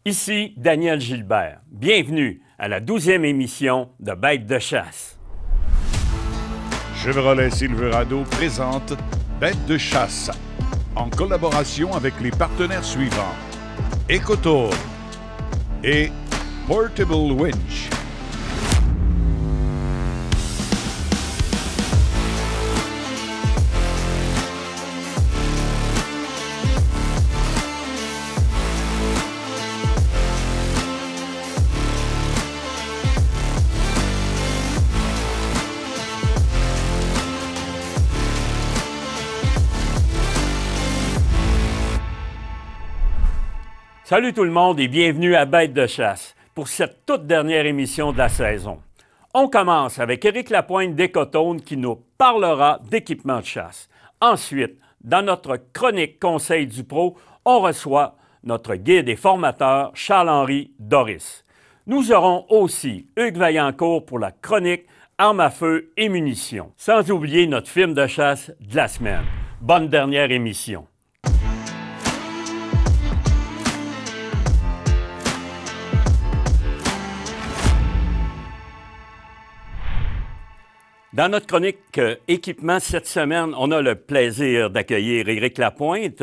Ici Daniel Gilbert. Bienvenue à la 12e émission de Bêtes de chasse. Chevrolet Silverado présente Bêtes de chasse en collaboration avec les partenaires suivants: Ecotour et Portable Winch. Salut tout le monde et bienvenue à Bêtes de chasse pour cette toute dernière émission de la saison. On commence avec Éric Lapointe d'Écotone qui nous parlera d'équipement de chasse. Ensuite, dans notre chronique Conseil du Pro, on reçoit notre guide et formateur Charles-Henri Doris. Nous aurons aussi Hugues Vaillancourt pour la chronique Armes à feu et munitions. Sans oublier notre film de chasse de la semaine. Bonne dernière émission. Dans notre chronique équipement cette semaine, on a le plaisir d'accueillir Éric Lapointe.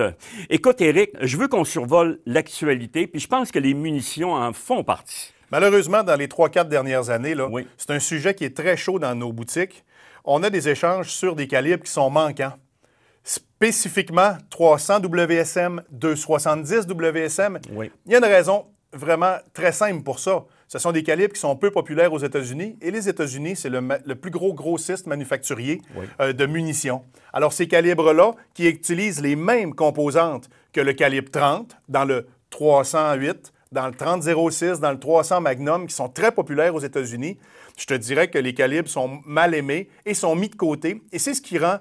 Écoute, Éric, je veux qu'on survole l'actualité, puis je pense que les munitions en font partie. Malheureusement, dans les 3-4 dernières années, Oui. c'est un sujet qui est très chaud dans nos boutiques. On a des échanges sur des calibres qui sont manquants. Spécifiquement, 300 WSM, 270 WSM. Oui. Il y a une raison vraiment très simple pour ça. Ce sont des calibres qui sont peu populaires aux États-Unis. Et les États-Unis, c'est le plus gros grossiste manufacturier de munitions. Alors, ces calibres-là, qui utilisent les mêmes composantes que le calibre 30, dans le 308, dans le 30-06, dans le 300 Magnum, qui sont très populaires aux États-Unis, je te dirais que les calibres sont mal aimés et sont mis de côté. Et c'est ce qui rend,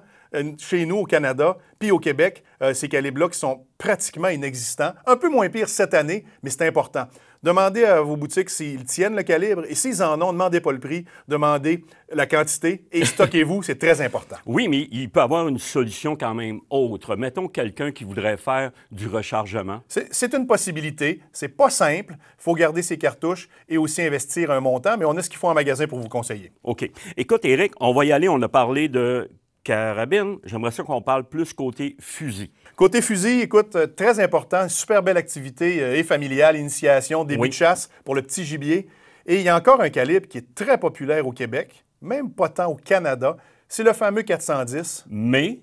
chez nous au Canada, puis au Québec, ces calibres-là qui sont pratiquement inexistants. Un peu moins pire cette année, mais c'est important. Demandez à vos boutiques s'ils tiennent le calibre et s'ils en ont, ne demandez pas le prix, demandez la quantité et stockez-vous, c'est très important. Oui, mais il peut y avoir une solution quand même autre. Mettons quelqu'un qui voudrait faire du rechargement. C'est une possibilité, c'est pas simple, il faut garder ses cartouches et aussi investir un montant, mais on a ce qu'il faut en magasin pour vous conseiller. OK. Écoute, Éric, on va y aller, on a parlé de carabine. J'aimerais ça qu'on parle plus côté fusil. Côté fusil, écoute, très important, super belle activité et familiale, initiation, début de chasse pour le petit gibier. Et il y a encore un calibre qui est très populaire au Québec, même pas tant au Canada, c'est le fameux 410. Mais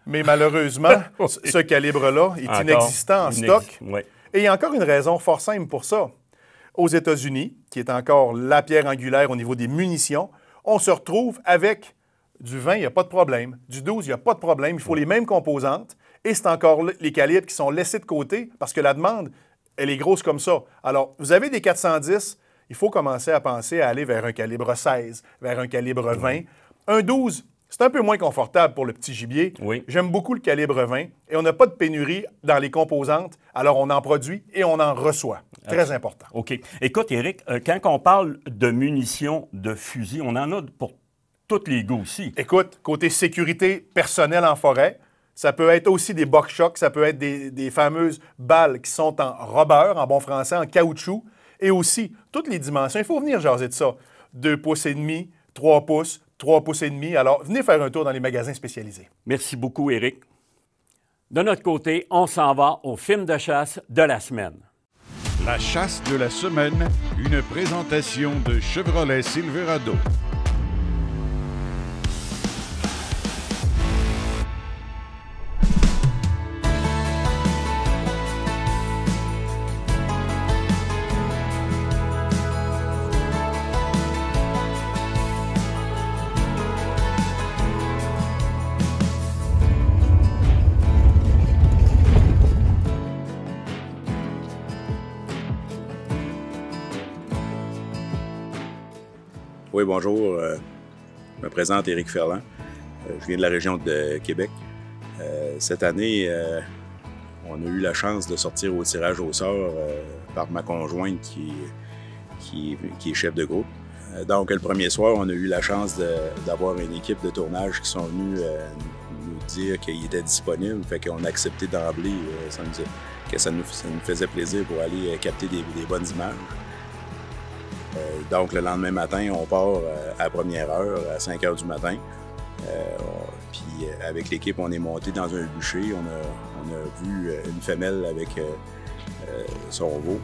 malheureusement, ce calibre-là est inexistant en stock. Oui. Et il y a encore une raison fort simple pour ça. Aux États-Unis, qui est encore la pierre angulaire au niveau des munitions, on se retrouve avec du 20, il n'y a pas de problème. Du 12, il n'y a pas de problème. Il faut les mêmes composantes. Et c'est encore les calibres qui sont laissés de côté parce que la demande, elle est grosse comme ça. Alors, vous avez des 410, il faut commencer à penser à aller vers un calibre 16, vers un calibre 20. Un 12, c'est un peu moins confortable pour le petit gibier. Oui. J'aime beaucoup le calibre 20 et on n'a pas de pénurie dans les composantes. Alors, on en produit et on en reçoit. Très important. OK. Écoute, Éric, quand on parle de munitions de fusil, on en a pour tous les goûts aussi. Écoute, côté sécurité personnelle en forêt, ça peut être aussi des buckshot, ça peut être des fameuses balles qui sont en rubber, en bon français, en caoutchouc, et aussi toutes les dimensions. Il faut venir jaser de ça. 2 pouces et demi, 3 pouces, 3 pouces et demi. Alors, venez faire un tour dans les magasins spécialisés. Merci beaucoup, Éric. De notre côté, on s'en va au film de chasse de la semaine. La chasse de la semaine, une présentation de Chevrolet Silverado. Oui, bonjour. Je me présente Éric Ferland. Je viens de la région de Québec. Cette année, on a eu la chance de sortir au tirage au sort par ma conjointe qui est chef de groupe. Donc, le premier soir, on a eu la chance d'avoir une équipe de tournage qui sont venus nous dire qu'il était disponible. Fait qu'on a accepté d'emblée. Ça nous faisait plaisir pour aller capter des bonnes images. Donc, le lendemain matin, on part à première heure, à 5 heures du matin. Puis, avec l'équipe, on est monté dans un bûcher. On a vu une femelle avec son veau.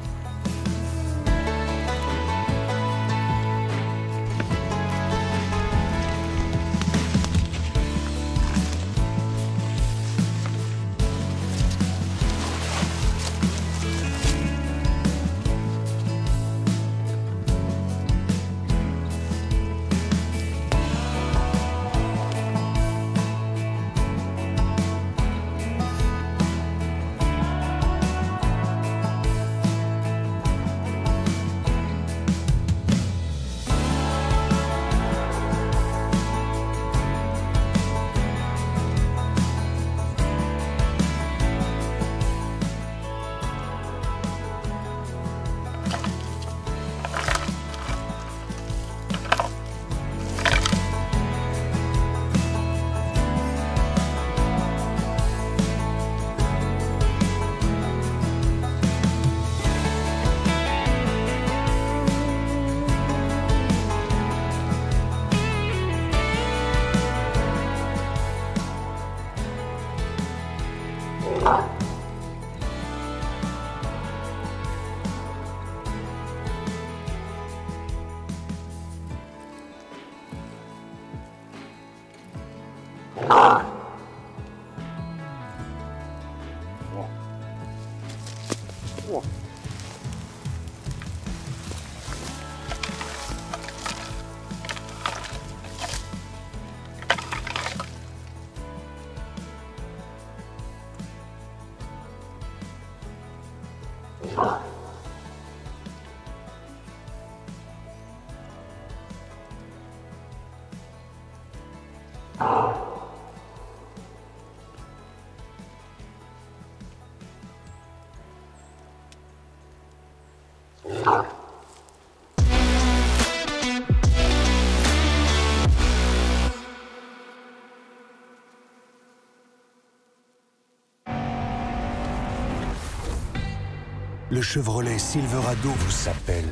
Le Chevrolet Silverado vous appelle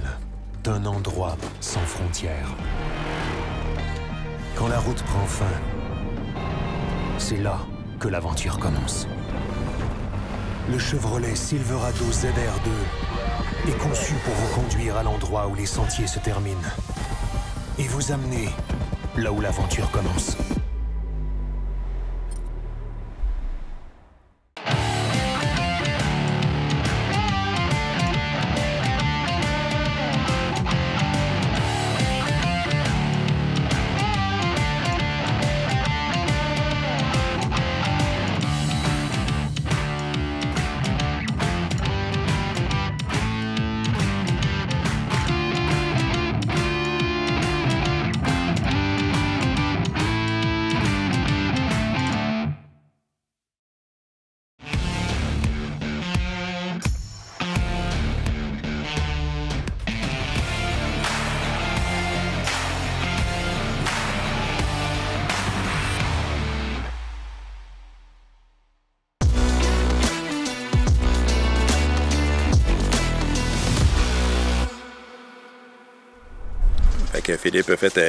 d'un endroit sans frontières. Quand la route prend fin, c'est là que l'aventure commence. Le Chevrolet Silverado ZR2 est conçu pour vous conduire à l'endroit où les sentiers se terminent et vous amener là où l'aventure commence. Philippe a fait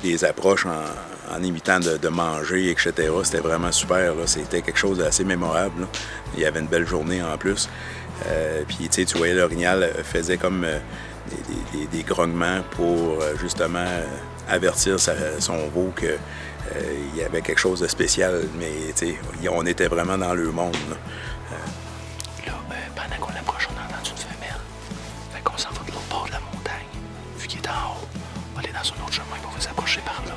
des approches en imitant de manger, etc. C'était vraiment super. C'était quelque chose d'assez mémorable. Là. Il y avait une belle journée en plus. Puis tu voyais l'orignal faisait comme des grognements pour justement avertir son veau qu'il y avait quelque chose de spécial. Mais on était vraiment dans le monde. Là, pendant qu'on approche, on a entendu une femelle. Fait qu'on s'en va de l'autre bord de la montagne. Vu qu'il est en haut, on va aller dans un autre chemin pour vous approcher par là.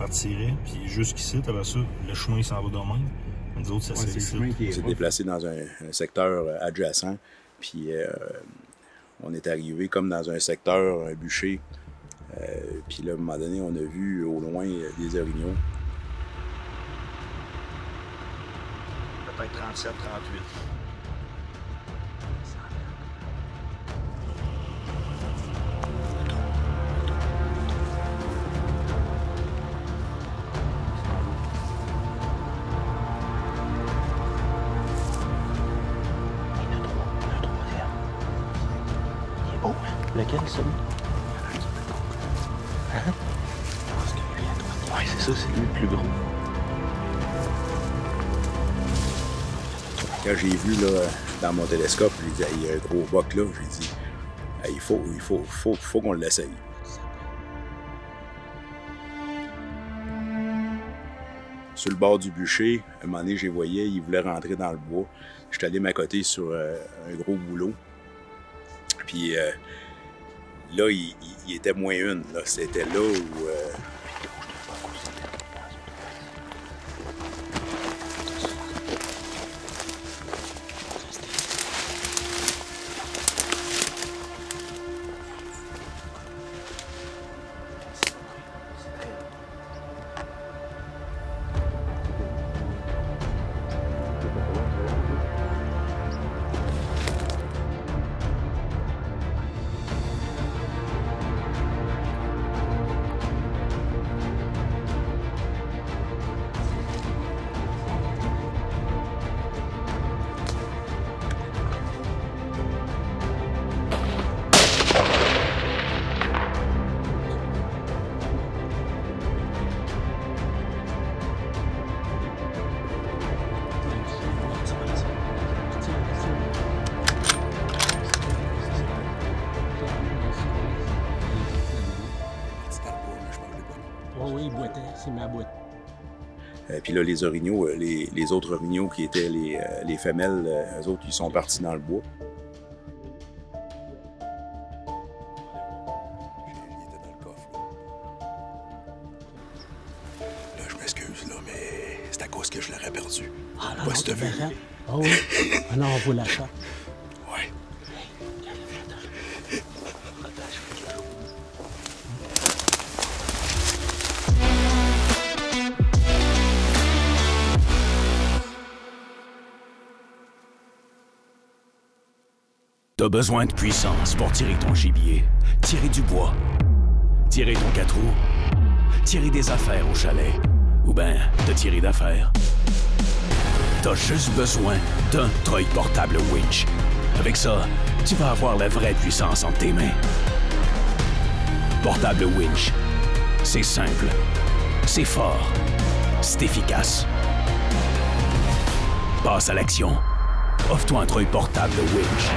partirait, puis jusqu'ici, après ça, le chemin s'en va de même. Nous autres, ça c'est ici. On s'est déplacé dans un secteur adjacent, puis on est arrivé comme dans un secteur, un bûcher. Puis là, à un moment donné, on a vu au loin des orignaux. Peut-être 37, 38. Lequel, celui? Hein? Ouais, c'est ça, c'est lui le plus gros. Quand j'ai vu là, dans mon télescope, j'ai dit, il y a un gros boc là. J'ai dit, il faut qu'on l'essaye. Sur le bord du bûcher, à un moment donné, je les voyais, ils voulaient rentrer dans le bois. Je suis allé m'accoter sur un gros boulot. Puis là, il était moins une. C'était là où... C'est ma boîte. Puis là, les orignaux, les autres orignaux qui étaient les femelles, eux autres, ils sont partis dans le bois. Il était dans le coffre, là. Là, je m'excuse, là, mais c'est à cause que je l'aurais perdu. Ah non, pas si t'as vu. Ah oui? Ah non, on vaut l'achat. Ouais. T'as besoin de puissance pour tirer ton gibier, tirer du bois, tirer ton 4 roues, tirer des affaires au chalet, ou ben te tirer d'affaires. T'as juste besoin d'un treuil portable winch. Avec ça, tu vas avoir la vraie puissance entre tes mains. Portable winch, c'est simple, c'est fort, c'est efficace. Passe à l'action. Offre-toi un treuil portable winch.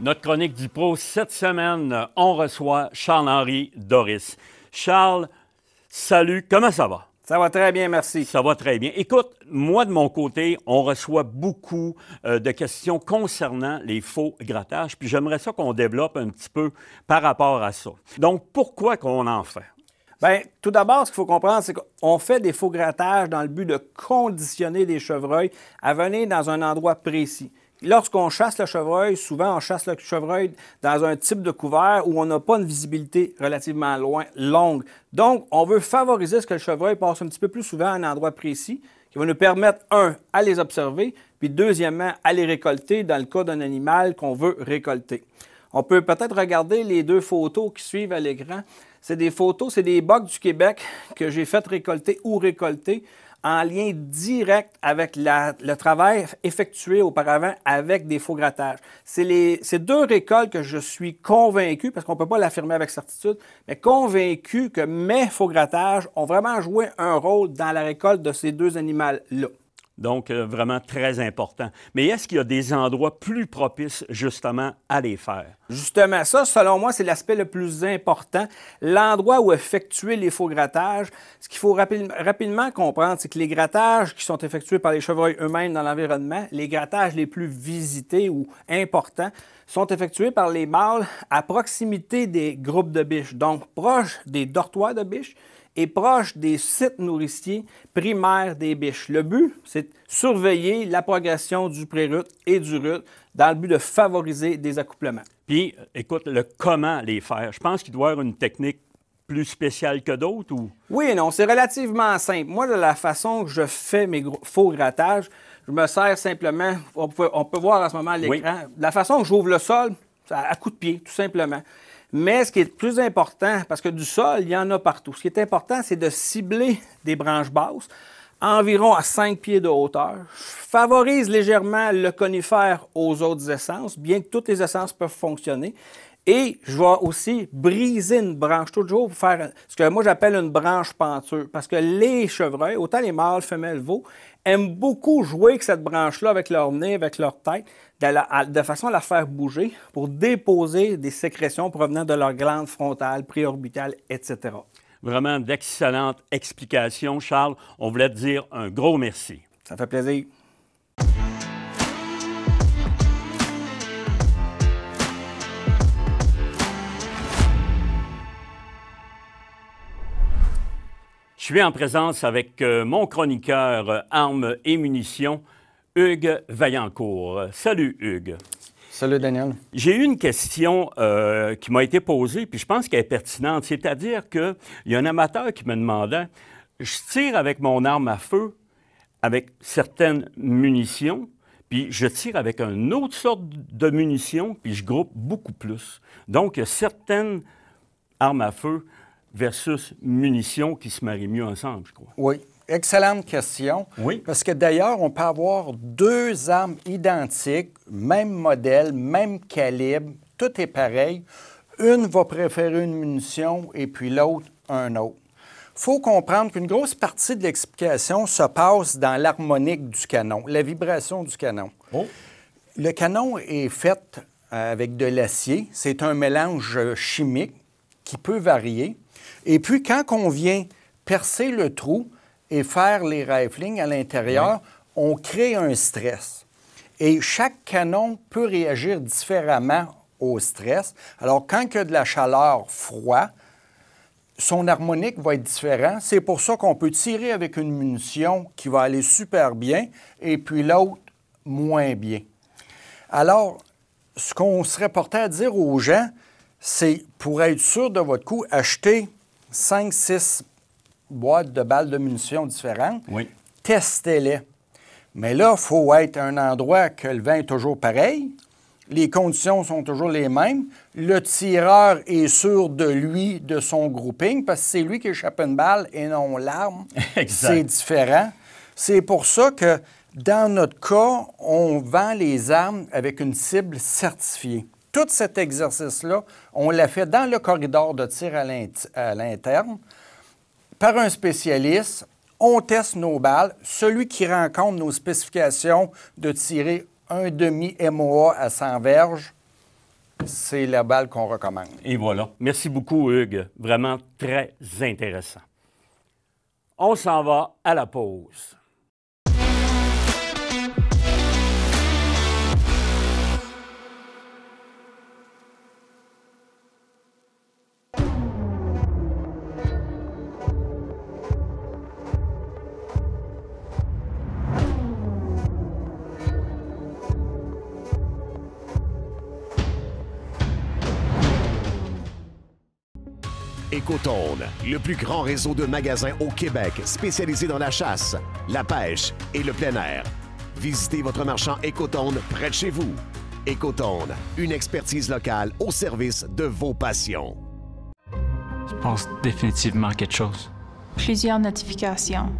Notre chronique du Pro, cette semaine, on reçoit Charles-Henri Doris. Charles, salut, comment ça va? Ça va très bien, merci. Ça va très bien. Écoute, moi, de mon côté, on reçoit beaucoup de questions concernant les faux grattages, puis j'aimerais ça qu'on développe un petit peu par rapport à ça. Donc, pourquoi qu'on en fait? Bien, tout d'abord, ce qu'il faut comprendre, c'est qu'on fait des faux grattages dans le but de conditionner des chevreuils à venir dans un endroit précis. Lorsqu'on chasse le chevreuil, souvent on chasse le chevreuil dans un type de couvert où on n'a pas une visibilité relativement longue. Donc, on veut favoriser ce que le chevreuil passe un petit peu plus souvent à un endroit précis qui va nous permettre, un, à les observer, puis deuxièmement, à les récolter dans le cas d'un animal qu'on veut récolter. On peut peut-être regarder les deux photos qui suivent à l'écran. C'est des photos, c'est des bocs du Québec que j'ai fait récolter ou récolter en lien direct avec le travail effectué auparavant avec des faux grattages. C'est deux récoltes que je suis convaincu, parce qu'on ne peut pas l'affirmer avec certitude, mais convaincu que mes faux grattages ont vraiment joué un rôle dans la récolte de ces deux animaux-là. Donc, vraiment très important. Mais est-ce qu'il y a des endroits plus propices, justement, à les faire? Justement, ça, selon moi, c'est l'aspect le plus important. L'endroit où effectuer les faux grattages. Ce qu'il faut rapidement comprendre, c'est que les grattages qui sont effectués par les chevreuils eux-mêmes dans l'environnement, les grattages les plus visités ou importants, sont effectués par les mâles à proximité des groupes de biches, donc proche des dortoirs de biches, et proche des sites nourriciers primaires des biches. Le but, c'est de surveiller la progression du prérut et du rut dans le but de favoriser des accouplements. Puis, écoute, le comment les faire. Je pense qu'il doit y avoir une technique plus spéciale que d'autres ou... Oui et non, c'est relativement simple. Moi, de la façon que je fais mes faux grattages, je me sers simplement, on peut voir à ce moment à l'écran, de la façon que j'ouvre le sol, à coup de pied, tout simplement. Mais ce qui est le plus important, parce que du sol, il y en a partout. Ce qui est important, c'est de cibler des branches basses, environ à 5 pieds de hauteur. Je favorise légèrement le conifère aux autres essences, bien que toutes les essences peuvent fonctionner. Et je vais aussi briser une branche toujours pour faire ce que moi j'appelle une branche penture. Parce que les chevreuils, autant les mâles, femelles, veaux, aiment beaucoup jouer avec cette branche-là, avec leur nez, avec leur tête, de façon à la faire bouger pour déposer des sécrétions provenant de leur glande frontale, préorbitale, etc. Vraiment d'excellentes explications, Charles. On voulait te dire un gros merci. Ça fait plaisir. Je suis en présence avec mon chroniqueur armes et munitions, Hugues Vaillancourt. Salut, Hugues. Salut, Daniel. J'ai eu une question qui m'a été posée, puis je pense qu'elle est pertinente. C'est-à-dire qu'il y a un amateur qui me demandait, je tire avec mon arme à feu, avec certaines munitions, puis je tire avec une autre sorte de munitions, puis je groupe beaucoup plus. Donc, il y a certaines armes à feu versus munitions qui se marient mieux ensemble, je crois. Oui, excellente question. Oui. Parce que d'ailleurs, on peut avoir deux armes identiques, même modèle, même calibre, tout est pareil. Une va préférer une munition et puis l'autre, un autre. Il faut comprendre qu'une grosse partie de l'explication se passe dans l'harmonique du canon, la vibration du canon. Oh. Le canon est fait avec de l'acier. C'est un mélange chimique qui peut varier. Et puis, quand on vient percer le trou et faire les riflings à l'intérieur, on crée un stress. Et chaque canon peut réagir différemment au stress. Alors, quand il y a de la chaleur, froid, son harmonique va être différent. C'est pour ça qu'on peut tirer avec une munition qui va aller super bien et puis l'autre moins bien. Alors, ce qu'on serait porté à dire aux gens, c'est pour être sûr de votre coup, achetez 5-6 boîtes de balles de munitions différentes. Oui. Testez-les. Mais là, il faut être à un endroit que le vent est toujours pareil. Les conditions sont toujours les mêmes. Le tireur est sûr de lui, de son grouping, parce que c'est lui qui échappe une balle et non l'arme. C'est différent. C'est pour ça que, dans notre cas, on vend les armes avec une cible certifiée. Tout cet exercice-là, on l'a fait dans le corridor de tir à l'interne par un spécialiste. On teste nos balles. Celui qui rencontre nos spécifications de tirer un demi-MOA à 100 verges, c'est la balle qu'on recommande. Et voilà. Merci beaucoup, Hugues. Vraiment très intéressant. On s'en va à la pause. Écotone, le plus grand réseau de magasins au Québec spécialisé dans la chasse, la pêche et le plein air. Visitez votre marchand Écotone près de chez vous. Écotone, une expertise locale au service de vos passions. Je pense définitivement à quelque chose. Plusieurs notifications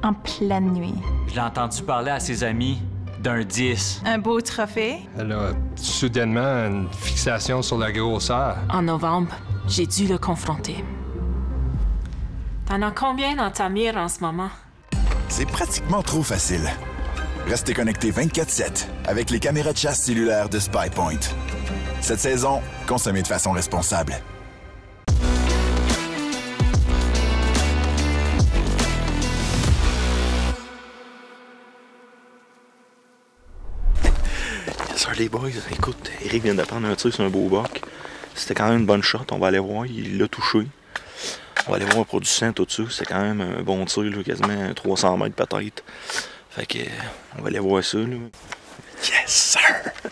en pleine nuit. Je l'ai entendu parler à ses amis d'un 10. Un beau trophée. Elle a soudainement une fixation sur la grosseur. En novembre, j'ai dû le confronter. T'en as combien dans ta mire en ce moment? C'est pratiquement trop facile. Restez connectés 24/7 avec les caméras de chasse cellulaires de SpyPoint. Cette saison, consommez de façon responsable. Salut les boys, écoute, Eric vient de prendre un tir sur un beau buck. C'était quand même une bonne shot, on va aller voir, il l'a touché. On va aller voir un produit sang, tout ça. C'est quand même un bon tir, là, quasiment 300 mètres peut-être. Fait que, on va aller voir ça, là. Yes, sir!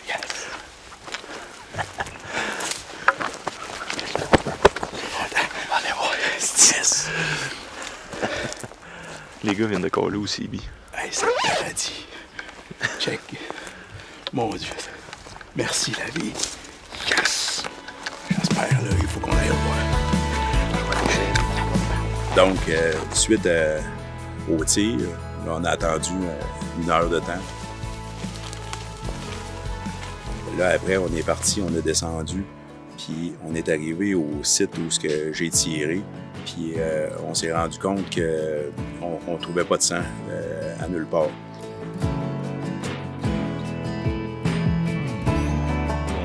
Yes! On va aller voir. Yes! Les gars viennent de caller au CB. Hey, c'est le paradis. Check. Mon Dieu. Merci, la vie. Yes! J'espère, là, il faut qu'on aille voir. Donc, suite au tir, là, on a attendu 1 heure de temps. Là, après, on est parti, on a descendu, puis on est arrivé au site où j'ai tiré, puis on s'est rendu compte qu'on ne trouvait pas de sang à nulle part.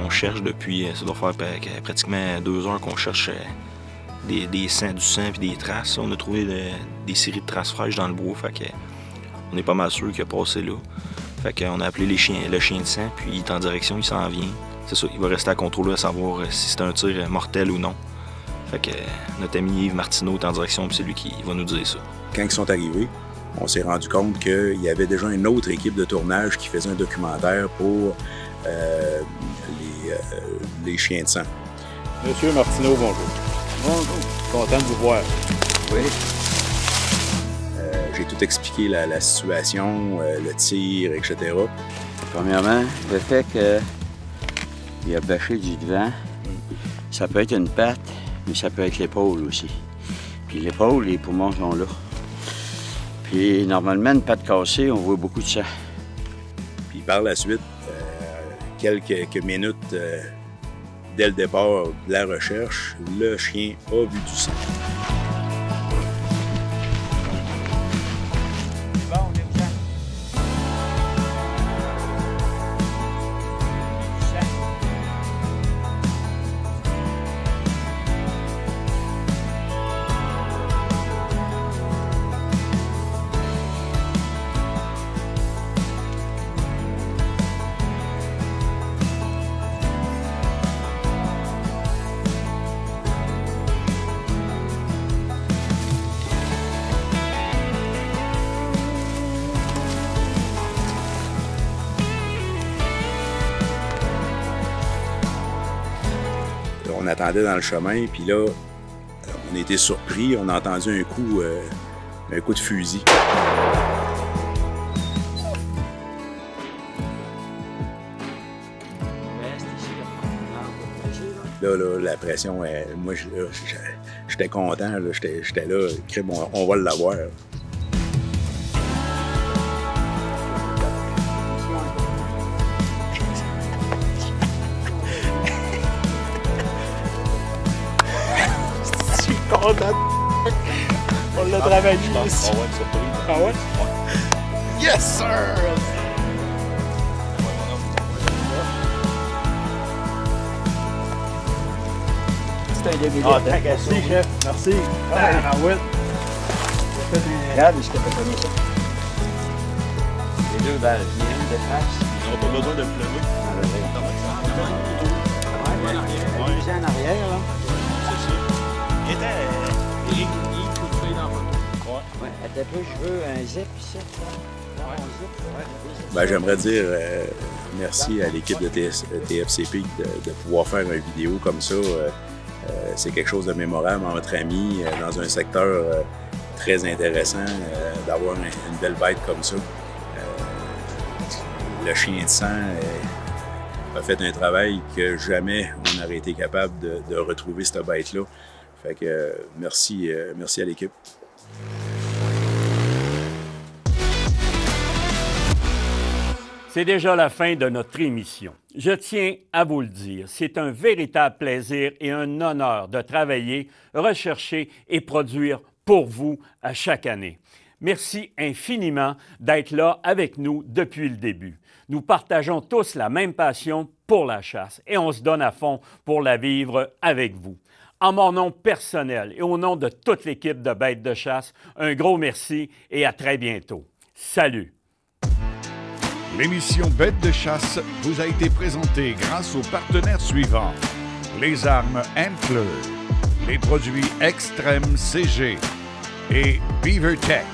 On cherche depuis, ça doit faire pratiquement 2 heures qu'on cherche du sang et des traces. On a trouvé des séries de traces fraîches dans le bois, fait que on est pas mal sûr qu'il a passé là. Fait qu'on a appelé le chien de sang, puis il est en direction, il s'en vient. C'est ça, il va rester à contrôler à savoir si c'est un tir mortel ou non. Fait que notre ami Yves Martineau est en direction, puis c'est lui qui va nous dire ça. Quand ils sont arrivés, on s'est rendu compte qu'il y avait déjà une autre équipe de tournage qui faisait un documentaire pour les chiens de sang. Monsieur Martineau, bonjour. Bonjour. Content de vous voir. Oui. J'ai tout expliqué la situation, le tir, etc. Premièrement, le fait qu'il a bâché du devant, ça peut être une patte, mais ça peut être l'épaule aussi. Puis l'épaule, les poumons sont là. Puis normalement, une patte cassée, on voit beaucoup de sang. Puis par la suite, quelques minutes dès le départ de la recherche, le chien a vu du sang. On attendait dans le chemin, puis là, on a été surpris, on a entendu un coup de fusil. Là, la pression, moi, j'étais content, j'étais là, on va l'avoir. On l'a travaillé ici. Ah ouais? Yes, sir! C'est un début. Merci, chef. Merci. Ah, oui. Regarde, je t'ai pas connu ça. Les deux balles, une de face. Ils n'ont pas besoin de pleurer. Ouais, en arrière, là. C'est ça. Il était... Il faut que tu dans le Ouais, attends un peu, je veux un zip ici. Ben, j'aimerais dire merci à l'équipe de TFCP de pouvoir faire une vidéo comme ça. C'est quelque chose de mémorable entre amis, dans un secteur très intéressant, d'avoir une belle bête comme ça. Le chien de sang a fait un travail que jamais on n'aurait été capable de retrouver cette bête-là. Fait que merci à l'équipe. C'est déjà la fin de notre émission. Je tiens à vous le dire, c'est un véritable plaisir et un honneur de travailler, rechercher et produire pour vous à chaque année. Merci infiniment d'être là avec nous depuis le début. Nous partageons tous la même passion pour la chasse et on se donne à fond pour la vivre avec vous. En mon nom personnel et au nom de toute l'équipe de Bêtes de chasse, un gros merci et à très bientôt. Salut! L'émission Bêtes de chasse vous a été présentée grâce aux partenaires suivants. Les armes Antler, les produits Extreme CG et BeaverTech.